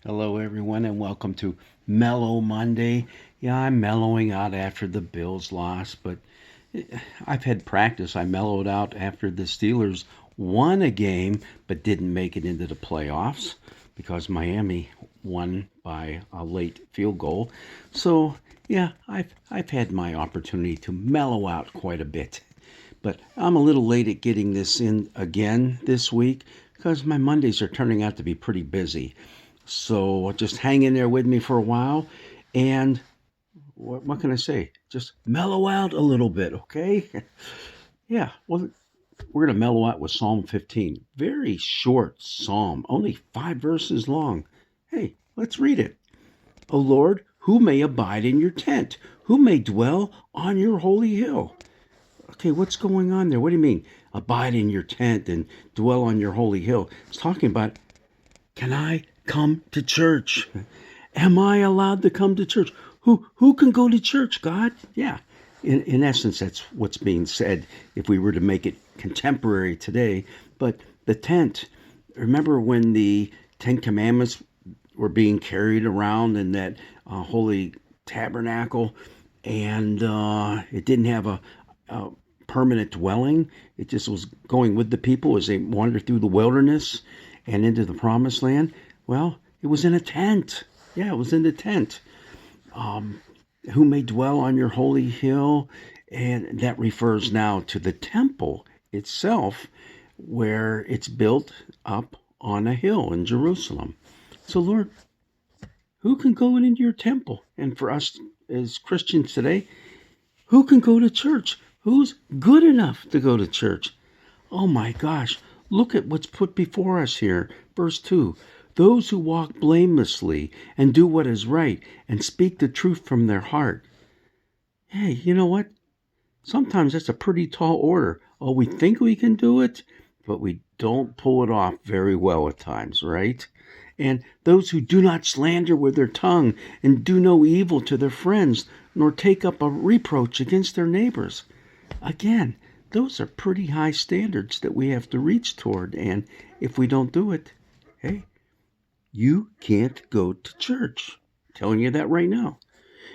Hello, everyone, and welcome to Mellow Monday. Yeah, I'm mellowing out after the Bills loss, but I've had practice. I mellowed out after the Steelers won a game but didn't make it into the playoffs because Miami won by a late field goal. So, yeah, I've had my opportunity to mellow out quite a bit. But I'm a little late at getting this in again this week because my Mondays are turning out to be pretty busy. So just hang in there with me for a while. And what can I say? Just mellow out a little bit, okay? Yeah, well, we're going to mellow out with Psalm 15. Very short psalm, only 5 verses long. Hey, let's read it. O Lord, who may abide in your tent? Who may dwell on your holy hill? Okay, what's going on there? What do you mean? Abide in your tent and dwell on your holy hill. It's talking about, can I come to church? Am I allowed to come to church? Who can go to church, God? Yeah. In essence, that's what's being said if we were to make it contemporary today. But the tent, remember when the Ten Commandments were being carried around in that holy tabernacle, and it didn't have a permanent dwelling. It just was going with the people as they wandered through the wilderness and into the promised land. Well, it was in a tent. Yeah, it was in the tent. Who may dwell on your holy hill? And that refers now to the temple itself, where it's built up on a hill in Jerusalem. So, Lord, who can go into your temple? And for us as Christians today, who can go to church? Who's good enough to go to church? Oh my gosh, look at what's put before us here. Verse 2. Those who walk blamelessly and do what is right and speak the truth from their heart. Hey, you know what? Sometimes that's a pretty tall order. Oh, we think we can do it, but we don't pull it off very well at times, right? And those who do not slander with their tongue and do no evil to their friends, nor take up a reproach against their neighbors. Again, those are pretty high standards that we have to reach toward. And if we don't do it, hey, you can't go to church. I'm telling you that right now.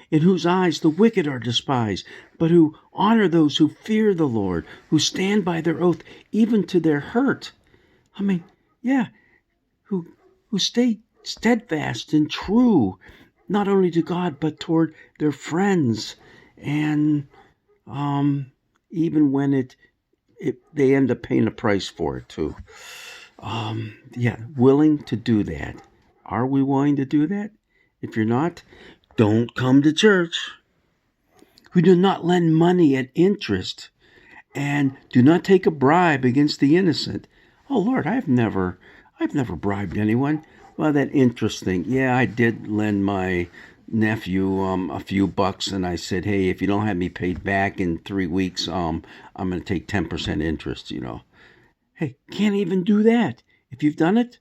In whose eyes the wicked are despised, but who honor those who fear the Lord, who stand by their oath even to their hurt. I mean, yeah, who stay steadfast and true, not only to God but toward their friends, and even when they end up paying a price for it too. Yeah, willing to do that. Are we willing to do that? If you're not, don't come to church. Who do not lend money at interest and do not take a bribe against the innocent. Oh Lord, I've never bribed anyone. Well, that interest thing. Yeah, I did lend my nephew a few bucks, and I said, hey, if you don't have me paid back in 3 weeks, I'm going to take 10% interest. Hey, can't even do that. If you've done it,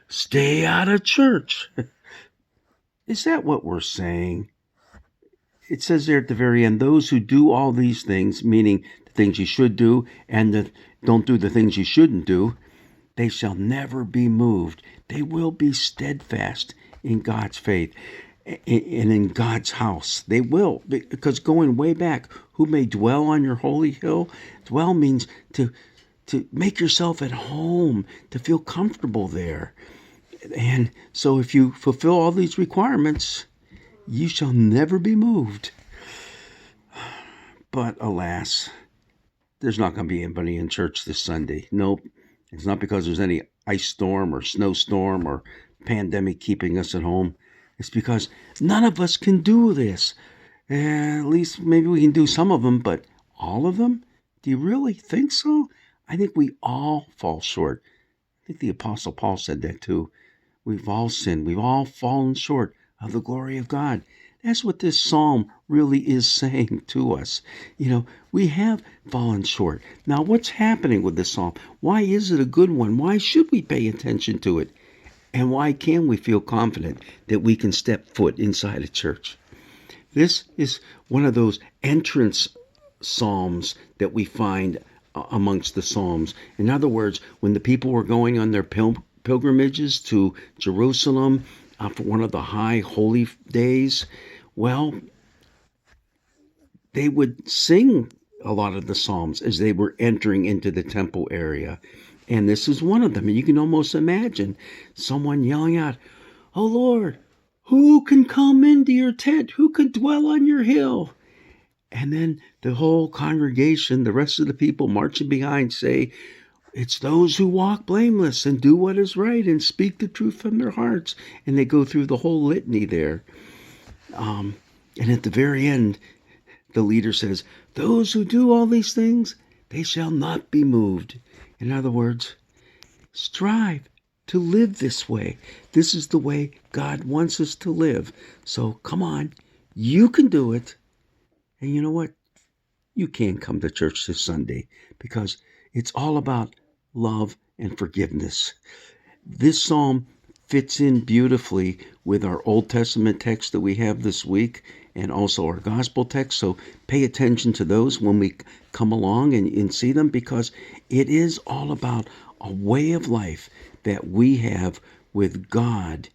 stay out of church. Is that what we're saying? It says there at the very end, those who do all these things, meaning the things you should do and don't do the things you shouldn't do, they shall never be moved. They will be steadfast in God's faith and in God's house. They will, because going way back, who may dwell on your holy hill? Dwell means to make yourself at home, to feel comfortable there. And so if you fulfill all these requirements, you shall never be moved. But alas, there's not going to be anybody in church this Sunday. Nope. It's not because there's any ice storm or snowstorm or pandemic keeping us at home. It's because none of us can do this. At least maybe we can do some of them, but all of them? Do you really think so? I think we all fall short. I think the Apostle Paul said that too. We've all sinned. We've all fallen short of the glory of God. That's what this psalm really is saying to us. We have fallen short. Now, what's happening with this psalm? Why is it a good one? Why should we pay attention to it? And why can we feel confident that we can step foot inside a church? This is one of those entrance psalms that we find amongst the psalms. In other words, when the people were going on their pilgrimages to Jerusalem, for one of the high holy days, well, they would sing a lot of the Psalms as they were entering into the temple area. And this is one of them. And you can almost imagine someone yelling out, "Oh Lord, who can come into your tent? Who can dwell on your hill?" And then the whole congregation, the rest of the people marching behind, say, "It's those who walk blameless and do what is right and speak the truth from their hearts." And they go through the whole litany there. Um, and at the very end, the leader says, "Those who do all these things, they shall not be moved." In other words, strive to live this way. This is the way God wants us to live. So come on, you can do it. And you know what? You can come to church this Sunday because it's all about love and forgiveness. This psalm fits in beautifully with our Old Testament text that we have this week and also our gospel text. So pay attention to those when we come along and see them, because it is all about a way of life that we have with God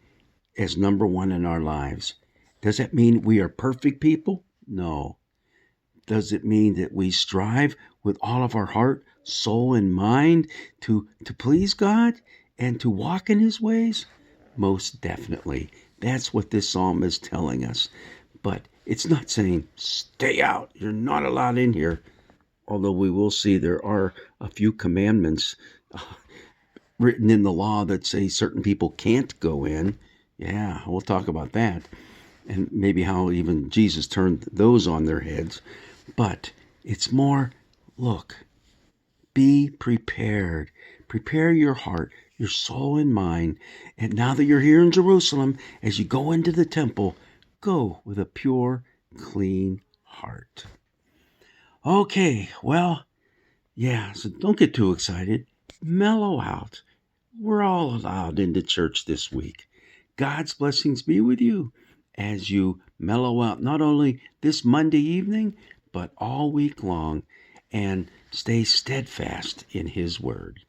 as number one in our lives. Does that mean we are perfect people? No. Does it mean that we strive with all of our heart, soul, and mind to please God and to walk in His ways? Most definitely. That's what this psalm is telling us. But it's not saying, stay out, you're not allowed in here. Although we will see there are a few commandments written in the law that say certain people can't go in. Yeah, we'll talk about that. And maybe how even Jesus turned those on their heads. But it's more, look, be prepared. Prepare your heart, your soul, and mind. And now that you're here in Jerusalem, as you go into the temple, go with a pure, clean heart. Okay, well, yeah, so don't get too excited. Mellow out. We're all allowed into church this week. God's blessings be with you as you mellow out not only this Monday evening, but all week long, and stay steadfast in His Word.